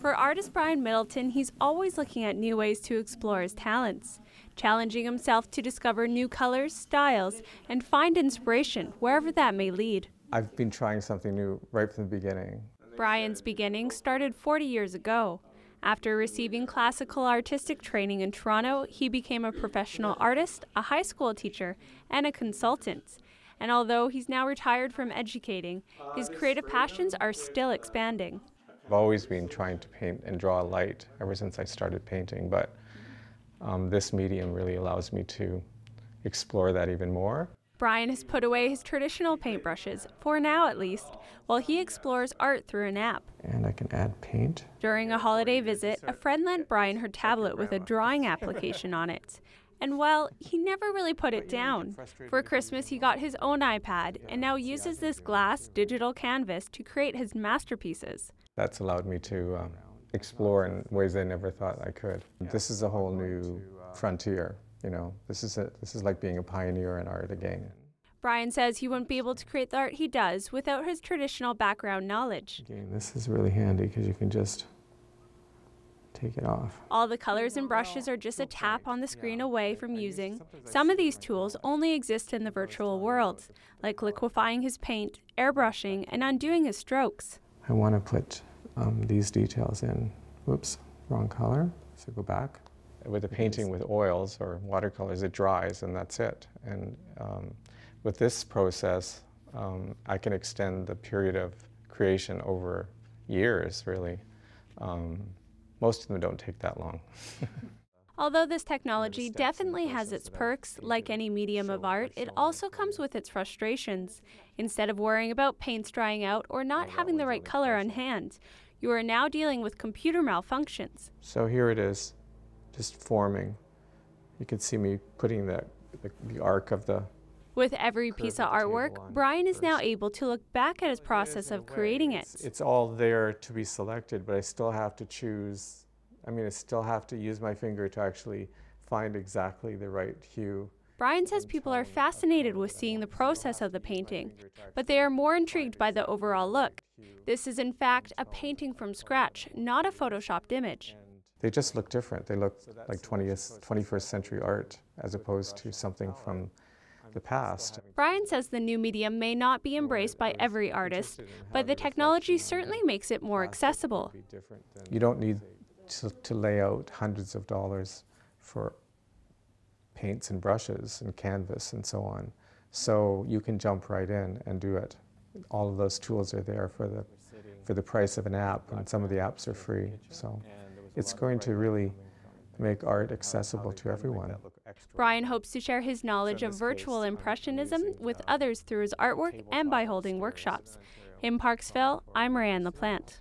For artist Brian Middleton, he's always looking at new ways to explore his talents, challenging himself to discover new colors, styles, and find inspiration wherever that may lead. I've been trying something new right from the beginning. Brian's beginnings started 40 years ago. After receiving classical artistic training in Toronto, he became a professional artist, a high school teacher, and a consultant. And although he's now retired from educating, his creative passions are still expanding. I've always been trying to paint and draw light ever since I started painting, but this medium really allows me to explore that even more. Brian has put away his traditional paintbrushes, for now at least, while he explores art through an app. And I can add paint. During a holiday visit, a friend lent Brian her tablet with a drawing application on it. And well, he never really put it down. For Christmas, he got his own iPad and now uses this glass digital canvas to create his masterpieces. That's allowed me to explore in ways I never thought I could. This is a whole new frontier, you know. This is like being a pioneer in art again. Brian says he wouldn't be able to create the art he does without his traditional background knowledge. Again, this is really handy because you can just take it off. All the colors and brushes are just a tap on the screen away from using. Some of these tools only exist in the virtual world, like liquefying his paint, airbrushing, and undoing his strokes. I want to put these details in. Whoops, wrong color. So go back. With a painting with oils or watercolors, it dries and that's it. And with this process, I can extend the period of creation over years, really. Most of them don't take that long. Although this technology definitely has its perks, like any medium of art, it also comes with its frustrations. Instead of worrying about paints drying out or not having the right color on hand, you are now dealing with computer malfunctions. So here it is, just forming. You can see me putting the arc of the... With every piece of artwork, Brian is now able to look back at his process of creating it. It's all there to be selected, but I still have to choose. I mean, I still have to use my finger to actually find exactly the right hue. Brian says people are fascinated with seeing the process of the painting, but they are more intrigued by the overall look. This is in fact a painting from scratch, not a photoshopped image. They just look different. They look like 21st century art as opposed to something from the past. Brian says the new medium may not be embraced by every artist, but the technology certainly makes it more accessible. You don't need to lay out hundreds of dollars for paints and brushes and canvas and so on. So you can jump right in and do it. All of those tools are there for the price of an app, and some of the apps are free. So it's going to really make art accessible to everyone. Brian hopes to share his knowledge of virtual impressionism with others through his artwork and by holding workshops. In Parksville, I'm Marianne LaPlante.